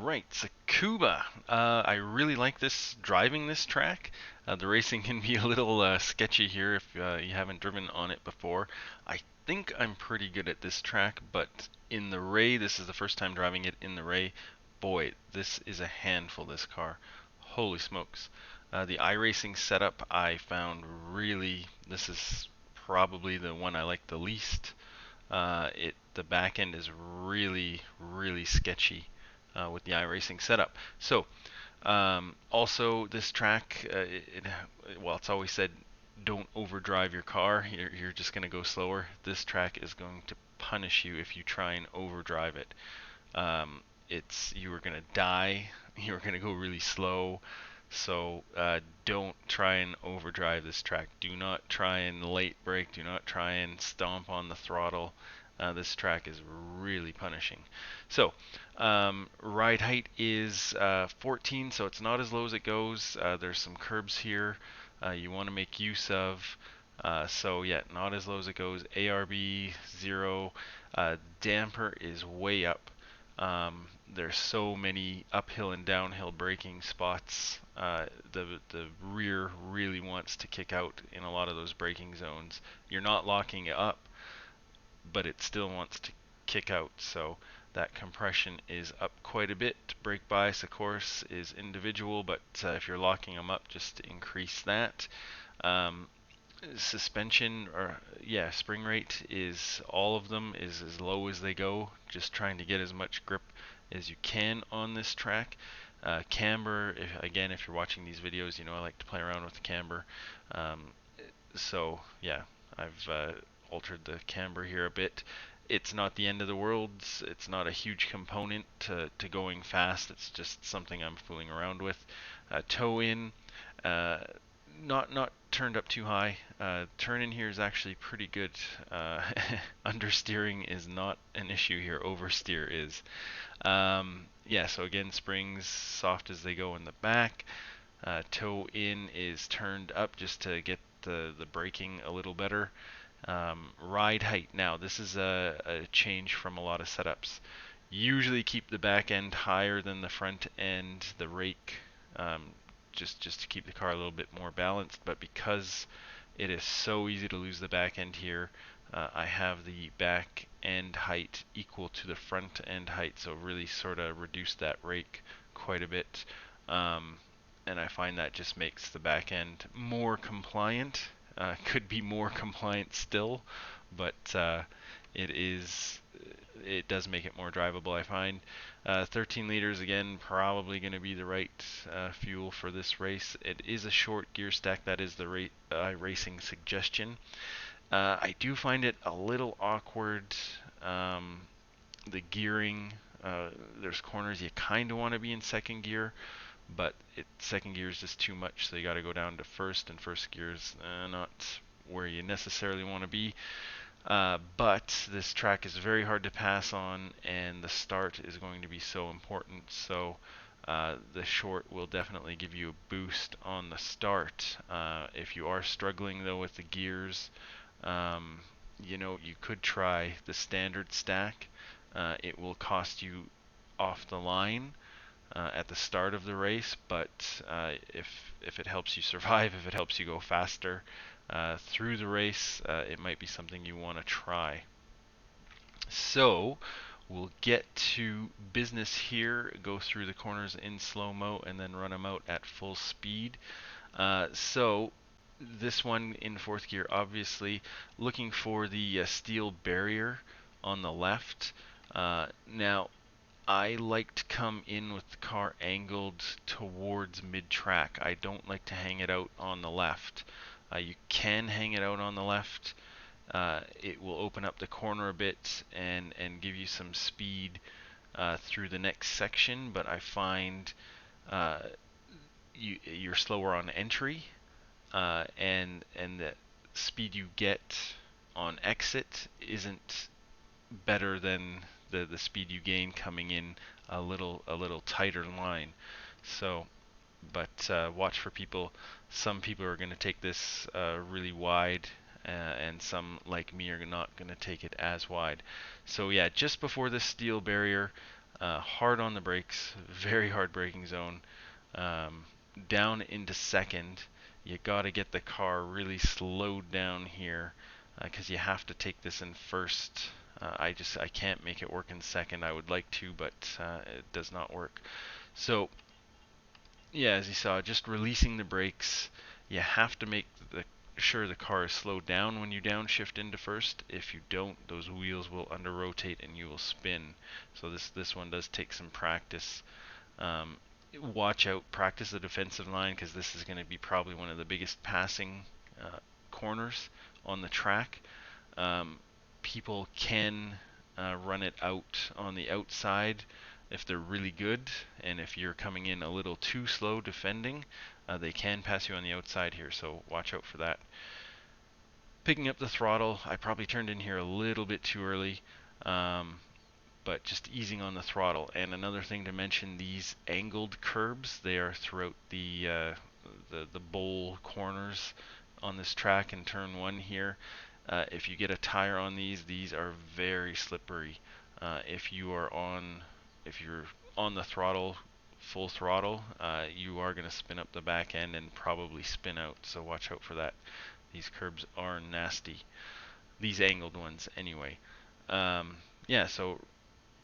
Right, Tsukuba. I really like driving this track. The racing can be a little sketchy here if you haven't driven on it before. I think I'm pretty good at this track, but in the Ray, this is the first time driving it in the Ray. Boy, this is a handful, this car. Holy smokes. The iRacing setup I found this is probably the one I like the least. The back end is really sketchy with the iRacing setup. So also this track, well, it's always said don't overdrive your car. You're just going to go slower. This track is going to punish you if you try and overdrive it. You are going to die. You're going to go really slow. So don't try and overdrive this track. Do not try and late brake. Do not try and stomp on the throttle. This track is really punishing. So ride height is 14, so it's not as low as it goes. There's some curbs here you want to make use of. So yeah, not as low as it goes. ARB 0. Damper is way up. There's so many uphill and downhill braking spots. The rear really wants to kick out in a lot of those braking zones. You're not locking it up, but it still wants to kick out. So that compression is up quite a bit. Brake bias, of course, is individual, but if you're locking them up, just increase that. Suspension, or yeah, spring rate is all of them is as low as they go, just trying to get as much grip as you can on this track. Camber, if you're watching these videos, you know I like to play around with the camber. So yeah, I've altered the camber here a bit. It's not the end of the world. It's not a huge component to going fast. It's just something I'm fooling around with. Toe in, not turned up too high. Turn in here is actually pretty good. Understeering is not an issue here. Oversteer is. Yeah, so again, springs soft as they go in the back. Toe in is turned up just to get the braking a little better. Ride height. Now, this is a change from a lot of setups. Usually keep the back end higher than the front end, the rake, just to keep the car a little bit more balanced. But because it is so easy to lose the back end here, I have the back end height equal to the front end height, so really sort of reduce that rake quite a bit. And I find that just makes the back end more compliant. Could be more compliant still, but it does make it more drivable, I find. 13 liters, again, probably going to be the right fuel for this race. It is a short gear stack. That is the racing suggestion. I do find it a little awkward. The gearing, there's corners you kind of want to be in second gear, but second gear is just too much, so you got to go down to first, and first gear is not where you necessarily want to be. But this track is very hard to pass on, and the start is going to be so important. So the short will definitely give you a boost on the start. If you are struggling though with the gears, you could try the standard stack. It will cost you off the line at the start of the race, but if it helps you survive, if it helps you go faster through the race, it might be something you want to try. So we'll get to business here, go through the corners in slow-mo, and then run them out at full speed. So this one in fourth gear, obviously looking for the steel barrier on the left. Now I like to come in with the car angled towards mid-track. I don't like to hang it out on the left. You can hang it out on the left. It will open up the corner a bit and give you some speed through the next section, but I find you're slower on entry, and the speed you get on exit isn't better than the speed you gain coming in a little tighter line. So, but watch for people. Some people are going to take this really wide, and some like me are not going to take it as wide. So yeah, just before the steel barrier, hard on the brakes, very hard braking zone. Um, Down into second, you got to get the car really slowed down here because you have to take this in first. I can't make it work in second. I would like to, but it does not work. So yeah, as you saw, just releasing the brakes, you have to make sure the car is slowed down when you downshift into first. If you don't, those wheels will under rotate and you will spin. So this one does take some practice. Um, Watch out, practice the defensive line because this is going to be probably one of the biggest passing corners on the track. Um, People can run it out on the outside if they're really good, and if you're coming in a little too slow defending, they can pass you on the outside here, so watch out for that. Picking up the throttle, I probably turned in here a little bit too early, but just easing on the throttle. And another thing to mention, these angled curbs, they are throughout the bowl corners on this track in turn one here. If you get a tire on these are very slippery. If you're on the throttle, full throttle, you are going to spin up the back end and probably spin out. So watch out for that. These curbs are nasty. These angled ones, anyway. Yeah, so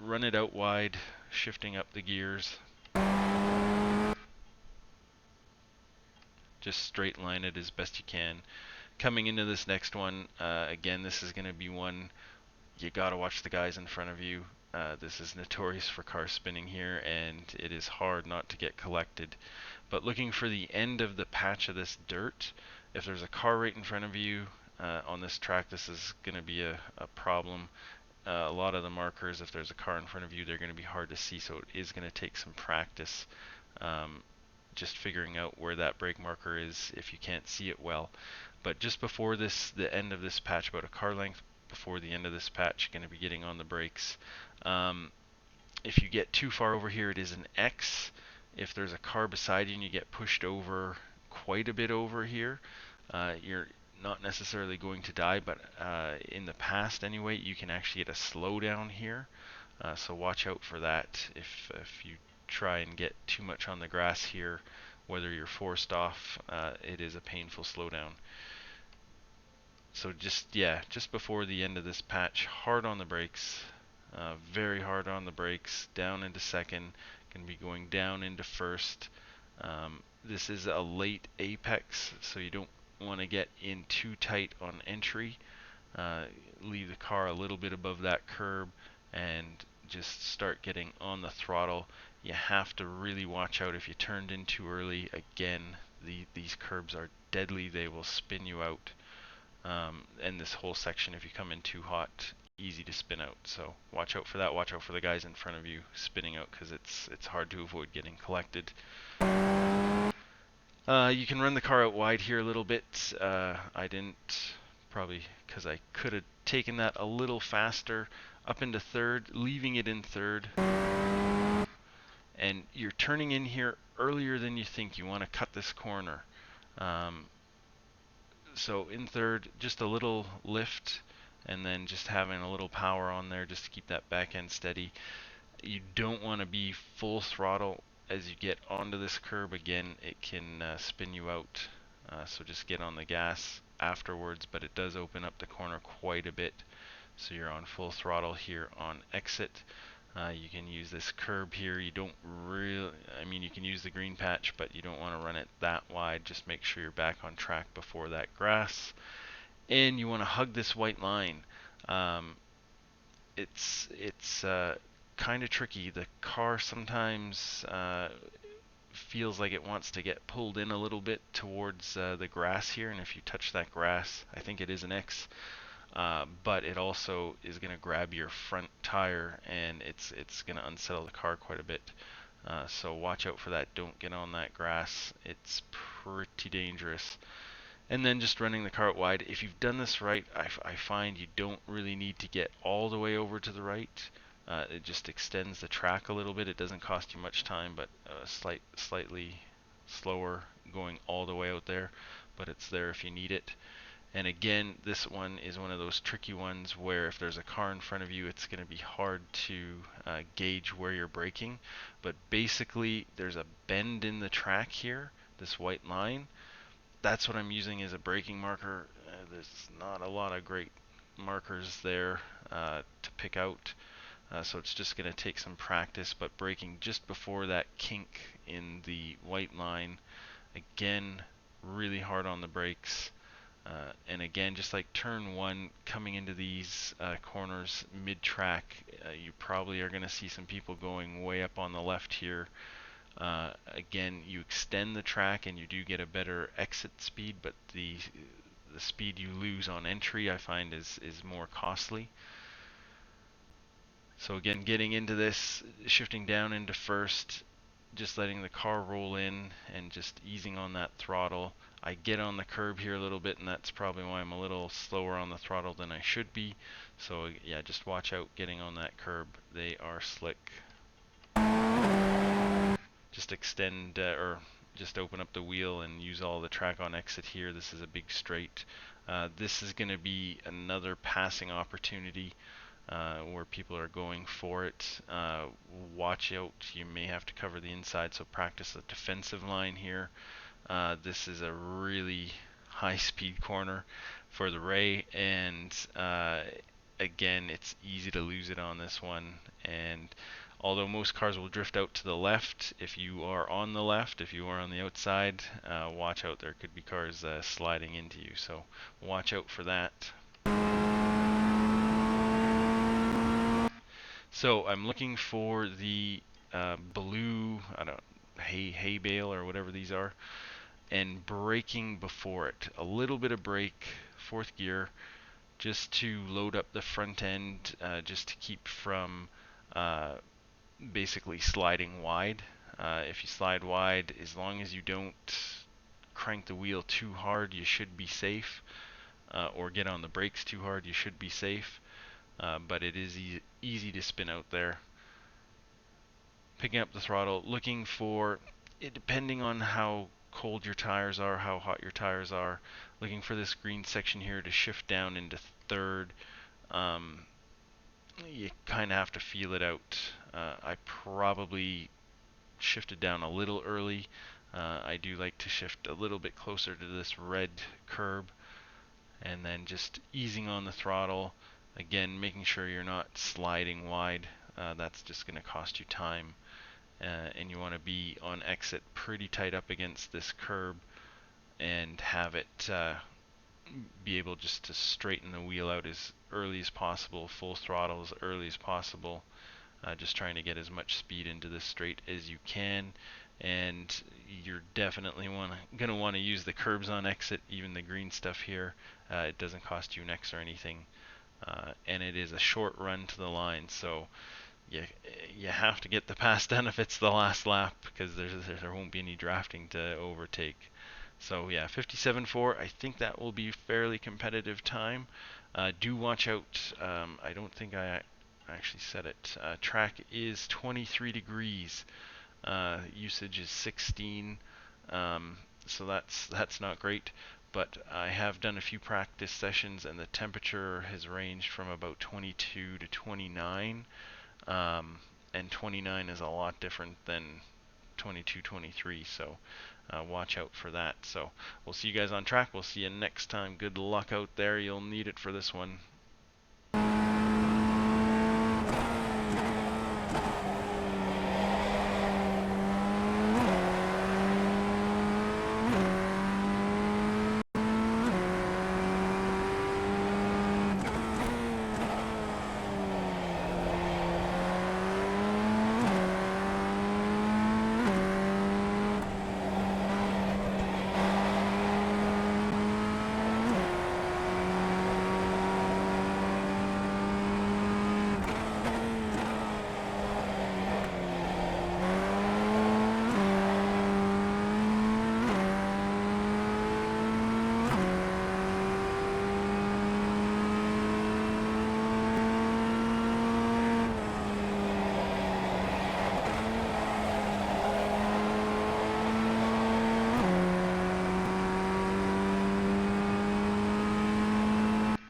run it out wide, shifting up the gears. Just straight line it as best you can. Coming into this next one, again, this is going to be one you got to watch the guys in front of you. This is notorious for car spinning here, and it is hard not to get collected. But looking for the end of the patch of this dirt, if there's a car right in front of you on this track, this is going to be a problem. A lot of the markers, if there's a car in front of you, they're going to be hard to see, so it is going to take some practice just figuring out where that brake marker is if you can't see it well. But just before this, the end of this patch, about a car length before the end of this patch, you're going to be getting on the brakes. If you get too far over here, it is an X. If there's a car beside you and you get pushed over quite a bit over here, you're not necessarily going to die, but in the past anyway, you can actually get a slowdown here. So watch out for that. If you try and get too much on the grass here, whether you're forced off, it is a painful slowdown. So just before the end of this patch, hard on the brakes, very hard on the brakes, down into second, going to be going down into first. This is a late apex, so you don't want to get in too tight on entry. Leave the car a little bit above that curb and just start getting on the throttle. You have to really watch out if you turned in too early. Again, these curbs are deadly. They will spin you out. And this whole section, if you come in too hot, easy to spin out. So watch out for that. Watch out for the guys in front of you spinning out because it's hard to avoid getting collected. You can run the car out wide here a little bit. I didn't, probably because I could have taken that a little faster. Up into third, leaving it in third. And you're turning in here earlier than you think. You want to cut this corner. So in third, just a little lift, and then just having a little power on there just to keep that back end steady. You don't want to be full throttle as you get onto this curb. Again, it can spin you out. So just get on the gas afterwards, but it does open up the corner quite a bit. So you're on full throttle here on exit. You can use this curb here. You don't really, I mean, you can use the green patch, but you don't want to run it that wide. Just make sure you're back on track before that grass. And you want to hug this white line. It's kind of tricky. The car sometimes feels like it wants to get pulled in a little bit towards the grass here, and if you touch that grass, I think it is an X. But it also is going to grab your front tire, and it's going to unsettle the car quite a bit. So watch out for that. Don't get on that grass. It's pretty dangerous. And then just running the car out wide. If you've done this right, I find you don't really need to get all the way over to the right. It just extends the track a little bit. It doesn't cost you much time, but slightly slower going all the way out there. But it's there if you need it. And again, this one is one of those tricky ones where if there's a car in front of you, it's going to be hard to gauge where you're braking. But basically, there's a bend in the track here, this white line. That's what I'm using as a braking marker. There's not a lot of great markers there to pick out. So it's just going to take some practice, but braking just before that kink in the white line. Again, really hard on the brakes. And again, just like turn one, coming into these corners mid-track, you probably are going to see some people going way up on the left here. Again, you extend the track and you do get a better exit speed, but the speed you lose on entry I find is more costly. So again, getting into this, shifting down into first, just letting the car roll in and just easing on that throttle. I get on the curb here a little bit, and that's probably why I'm a little slower on the throttle than I should be. So yeah, just watch out getting on that curb. They are slick. Just extend or just open up the wheel and use all the track on exit here. This is a big straight. This is going to be another passing opportunity where people are going for it. Watch out, you may have to cover the inside, so practice the defensive line here. This is a really high speed corner for the Ray, and again, it's easy to lose it on this one. And although most cars will drift out to the left, if you are on the left, if you are on the outside, watch out, there could be cars sliding into you, so watch out for that. So I'm looking for the blue, hay bale or whatever these are, and braking before it. A little bit of brake, fourth gear, just to load up the front end, just to keep from basically sliding wide. If you slide wide, as long as you don't crank the wheel too hard, you should be safe, or get on the brakes too hard, you should be safe. But it is easy to spin out there. Picking up the throttle, looking for it, depending on how cold your tires are, how hot your tires are, looking for this green section here to shift down into third. You kind of have to feel it out. I probably shifted down a little early. I do like to shift a little bit closer to this red curb, and then just easing on the throttle. Again, making sure you're not sliding wide. That's just going to cost you time. And you want to be on exit pretty tight up against this curb and have it be able just to straighten the wheel out as early as possible, full throttle as early as possible. Just trying to get as much speed into this straight as you can. And you're definitely going to want to use the curbs on exit, even the green stuff here. It doesn't cost you an X or anything. And it is a short run to the line, so you have to get the pass done if it's the last lap, because there won't be any drafting to overtake. So yeah, 57.4, I think that will be fairly competitive time. Do watch out, I don't think I actually said it. Track is 23 degrees, usage is 16, so that's not great. But I have done a few practice sessions, and the temperature has ranged from about 22 to 29. And 29 is a lot different than 22, 23, so watch out for that. So we'll see you guys on track. We'll see you next time. Good luck out there. You'll need it for this one.